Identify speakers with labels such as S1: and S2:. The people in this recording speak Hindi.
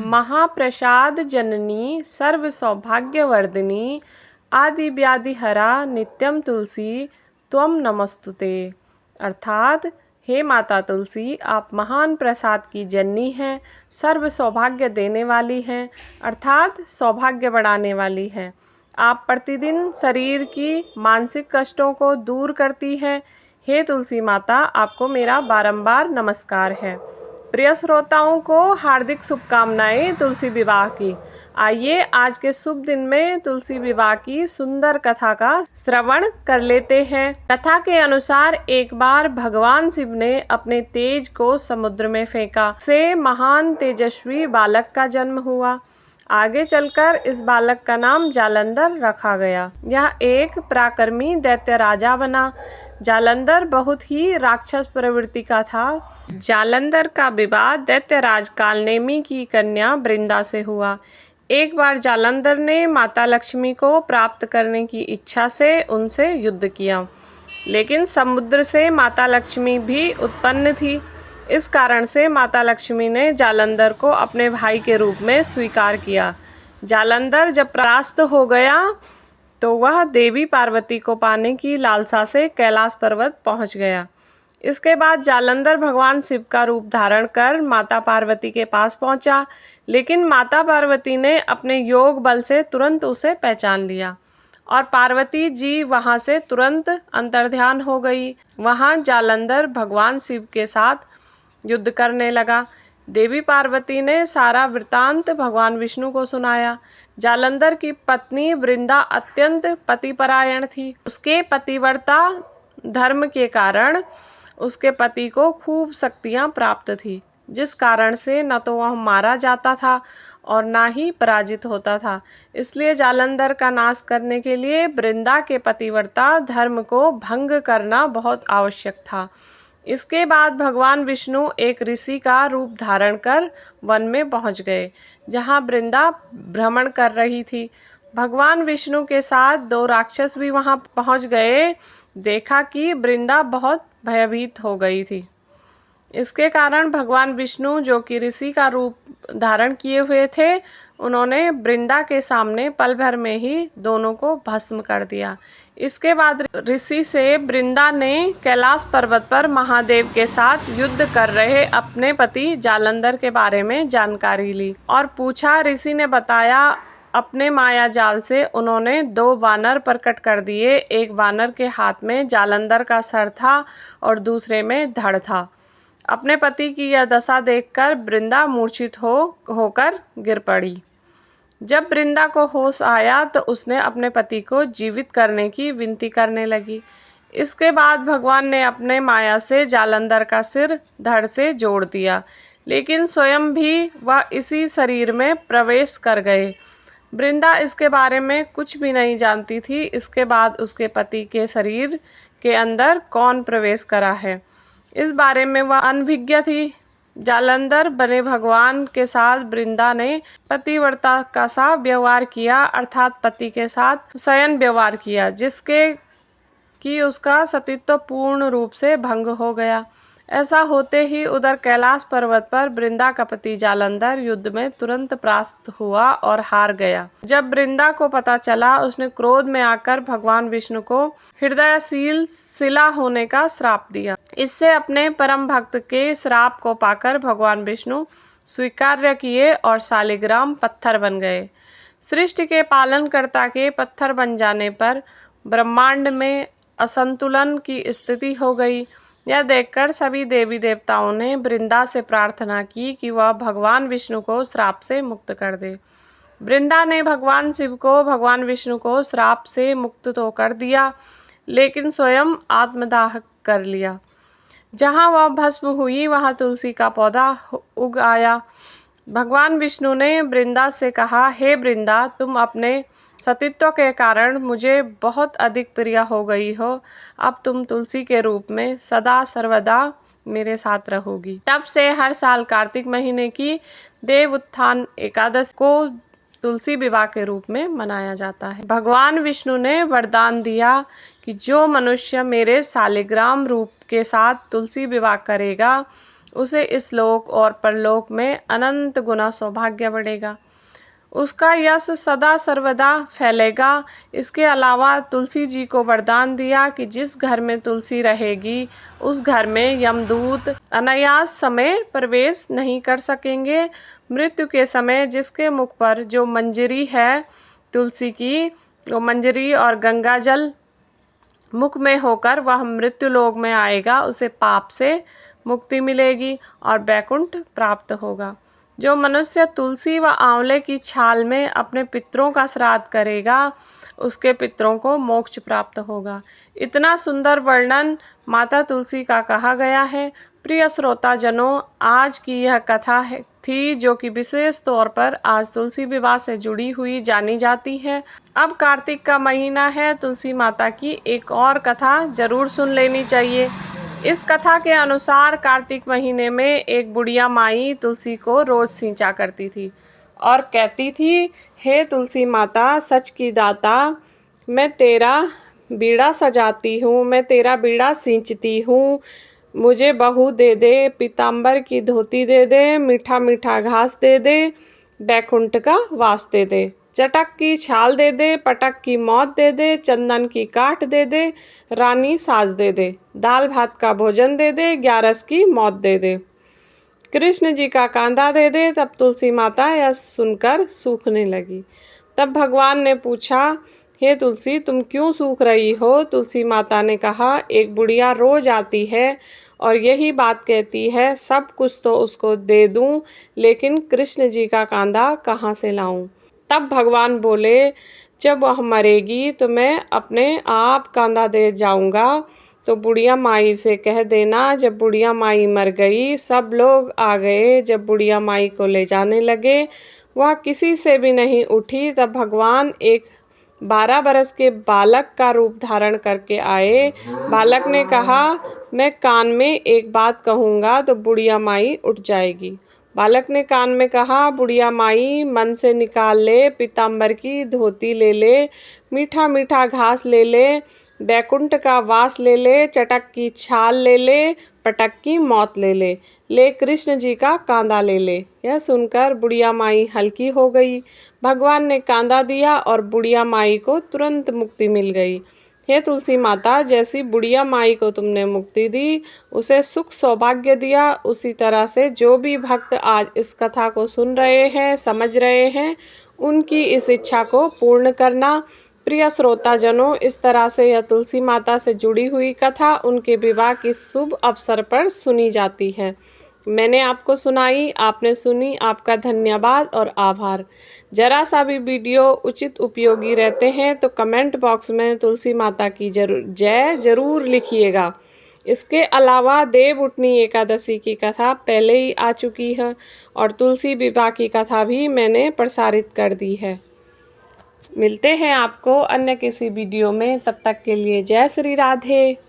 S1: महाप्रसाद जननी सर्व सौभाग्यवर्धिनी आदि व्याधि हरा नित्यम तुलसी त्वम नमस्तुते। अर्थात हे माता तुलसी, आप महान प्रसाद की जननी हैं, सर्व सौभाग्य देने वाली हैं, अर्थात सौभाग्य बढ़ाने वाली हैं। आप प्रतिदिन शरीर की मानसिक कष्टों को दूर करती हैं। हे तुलसी माता, आपको मेरा बारंबार नमस्कार है। प्रिय श्रोताओं को हार्दिक शुभकामनाएं तुलसी विवाह की। आइए आज के शुभ दिन में तुलसी विवाह की सुंदर कथा का श्रवण कर लेते हैं। कथा के अनुसार एक बार भगवान शिव ने अपने तेज को समुद्र में फेंका, से महान तेजस्वी बालक का जन्म हुआ। आगे चलकर इस बालक का नाम जालंधर रखा गया। यह एक पराक्रमी दैत्य राजा बना। जालंधर बहुत ही राक्षस प्रवृत्ति का था। जालंधर का विवाह दैत्यराज कालनेमी की कन्या वृंदा से हुआ। एक बार जालंधर ने माता लक्ष्मी को प्राप्त करने की इच्छा से उनसे युद्ध किया, लेकिन समुद्र से माता लक्ष्मी भी उत्पन्न थी। इस कारण से माता लक्ष्मी ने जालंधर को अपने भाई के रूप में स्वीकार किया। जालंधर जब परास्त हो गया तो वह देवी पार्वती को पाने की लालसा से कैलाश पर्वत पहुंच गया। इसके बाद जालंधर भगवान शिव का रूप धारण कर माता पार्वती के पास पहुंचा, लेकिन माता पार्वती ने अपने योग बल से तुरंत उसे पहचान लिया और पार्वती जी वहां से तुरंत अंतर्ध्यान हो गई। वहां जालंधर भगवान शिव के साथ युद्ध करने लगा। देवी पार्वती ने सारा वृतांत भगवान विष्णु को सुनाया। जालंधर की पत्नी वृंदा अत्यंत पतिपरायण थी। उसके पतिव्रता धर्म के कारण उसके पति को खूब शक्तियां प्राप्त थी, जिस कारण से न तो वह मारा जाता था और ना ही पराजित होता था। इसलिए जालंधर का नाश करने के लिए वृंदा के पतिव्रता धर्म को भंग करना बहुत आवश्यक था। इसके बाद भगवान विष्णु एक ऋषि का रूप धारण कर वन में पहुंच गए, जहां वृंदा भ्रमण कर रही थी। भगवान विष्णु के साथ दो राक्षस भी वहां पहुंच गए। देखा कि वृंदा बहुत भयभीत हो गई थी। इसके कारण भगवान विष्णु, जो कि ऋषि का रूप धारण किए हुए थे, उन्होंने वृंदा के सामने पल भर में ही दोनों को भस्म कर दिया। इसके बाद ऋषि से वृंदा ने कैलाश पर्वत पर महादेव के साथ युद्ध कर रहे अपने पति जालंधर के बारे में जानकारी ली और पूछा। ऋषि ने बताया अपने माया जाल से उन्होंने दो वानर प्रकट कर दिए। एक वानर के हाथ में जालंधर का सर था और दूसरे में धड़ था। अपने पति की यह दशा देखकर वृंदा मूर्छित होकर गिर पड़ी। जब वृंदा को होश आया तो उसने अपने पति को जीवित करने की विनती करने लगी। इसके बाद भगवान ने अपने माया से जालंधर का सिर धड़ से जोड़ दिया, लेकिन स्वयं भी वह इसी शरीर में प्रवेश कर गए। वृंदा इसके बारे में कुछ भी नहीं जानती थी। इसके बाद उसके पति के शरीर के अंदर कौन प्रवेश करा है, इस बारे में वह अनभिज्ञ थी। जालंधर बने भगवान के साथ वृंदा ने पतिव्रता का सा व्यवहार किया, अर्थात पति के साथ शयन व्यवहार किया, जिसके कि उसका सतीत्व पूर्ण रूप से भंग हो गया। ऐसा होते ही उधर कैलाश पर्वत पर वृंदा का पति जालंधर युद्ध में तुरंत परास्त हुआ और हार गया। जब वृंदा को पता चला, उसने क्रोध में आकर भगवान विष्णु को हृदयशील शिला होने का श्राप दिया। इससे अपने परम भक्त के श्राप को पाकर भगवान विष्णु स्वीकार्य किए और शालिग्राम पत्थर बन गए। सृष्टि के पालनकर्ता के पत्थर बन जाने पर ब्रह्मांड में असंतुलन की स्थिति हो गई। यह देखकर सभी देवी देवताओं ने वृंदा से प्रार्थना की कि वह भगवान विष्णु को श्राप से मुक्त कर दे। वृंदा ने भगवान शिव को भगवान विष्णु को श्राप से मुक्त तो कर दिया, लेकिन स्वयं आत्मदाह कर लिया। जहाँ वह भस्म हुई वहाँ तुलसी का पौधा उग आया। भगवान विष्णु ने वृंदा से कहा, हे वृंदा, तुम अपने सतीत्व के कारण मुझे बहुत अधिक प्रिय हो गई हो। अब तुम तुलसी के रूप में सदा सर्वदा मेरे साथ रहोगी। तब से हर साल कार्तिक महीने की देव उत्थान एकादश को तुलसी विवाह के रूप में मनाया जाता है। भगवान विष्णु ने वरदान दिया कि जो मनुष्य मेरे शालिग्राम रूप के साथ तुलसी विवाह करेगा, उसे इस लोक और परलोक में अनंत गुना सौभाग्य बढ़ेगा। उसका यश सदा सर्वदा फैलेगा। इसके अलावा तुलसी जी को वरदान दिया कि जिस घर में तुलसी रहेगी उस घर में यमदूत अनायास समय प्रवेश नहीं कर सकेंगे। मृत्यु के समय जिसके मुख पर जो मंजरी है तुलसी की, वो मंजरी और गंगा जल मुख में होकर वह मृत्यु लोक में आएगा, उसे पाप से मुक्ति मिलेगी और वैकुंठ प्राप्त होगा। जो मनुष्य तुलसी व आंवले की छाल में अपने पितरों का श्राद्ध करेगा उसके पितरों को मोक्ष प्राप्त होगा। इतना सुंदर वर्णन माता तुलसी का कहा गया है। प्रिय श्रोता जनों, आज की यह कथा थी जो कि विशेष तौर पर आज तुलसी विवाह से जुड़ी हुई जानी जाती है। अब कार्तिक का महीना है, तुलसी माता की एक और कथा जरूर सुन लेनी चाहिए। इस कथा के अनुसार कार्तिक महीने में एक बुढ़िया माई तुलसी को रोज सींचा करती थी और कहती थी, हे तुलसी माता सच की दाता, मैं तेरा बीड़ा सजाती हूँ, मैं तेरा बीड़ा सींचती हूँ, मुझे बहू दे दे, पीताम्बर की धोती दे दे, मीठा मीठा घास दे दे, बैकुंठ का वास दे दे, चटक की छाल दे दे, पटक की मौत दे दे, चंदन की काठ दे दे, रानी साज दे दे, दाल भात का भोजन दे दे, ग्यारस की मौत दे दे, कृष्ण जी का कांधा दे दे। तब तुलसी माता यह सुनकर सूखने लगी। तब भगवान ने पूछा, हे तुलसी तुम क्यों सूख रही हो? तुलसी माता ने कहा, एक बुढ़िया रोज आती है और यही बात कहती है सब कुछ तो उसको दे दूं, लेकिन कृष्ण जी का कांधा कहाँ से लाऊं? तब भगवान बोले, जब वह मरेगी तो मैं अपने आप कांधा दे जाऊंगा, तो बुढ़िया माई से कह देना जब बुढ़िया माई मर गई, सब लोग आ गए, जब बुढ़िया माई को ले जाने लगे वह किसी से भी नहीं उठी। तब भगवान एक 12 बरस के बालक का रूप धारण करके आए। बालक ने कहा, मैं कान में एक बात कहूँगा तो बुढ़िया माई उठ जाएगी। बालक ने कान में कहा, बुढ़िया माई मन से निकाल ले, पीताम्बर की धोती ले ले, मीठा मीठा घास ले ले, बैकुंठ का वास ले ले, चटक की छाल ले ले, पटक की मौत ले ले, ले कृष्ण जी का कांधा ले ले। यह सुनकर बुढ़िया माई हल्की हो गई। भगवान ने कांधा दिया और बुढ़िया माई को तुरंत मुक्ति मिल गई। हे तुलसी माता, जैसी बुढ़िया माई को तुमने मुक्ति दी, उसे सुख सौभाग्य दिया, उसी तरह से जो भी भक्त आज इस कथा को सुन रहे हैं, समझ रहे हैं, उनकी इस इच्छा को पूर्ण करना। प्रिय श्रोताजनों, इस तरह से यह तुलसी माता से जुड़ी हुई कथा उनके विवाह की शुभ अवसर पर सुनी जाती है। मैंने आपको सुनाई, आपने सुनी, आपका धन्यवाद और आभार। जरा सा भी वीडियो उचित उपयोगी रहते हैं तो कमेंट बॉक्स में तुलसी माता की जय जरूर लिखिएगा। इसके अलावा देव उठनी एकादशी की कथा पहले ही आ चुकी है और तुलसी विवाह की कथा भी मैंने प्रसारित कर दी है। मिलते हैं आपको अन्य किसी वीडियो में, तब तक के लिए जय श्री राधे।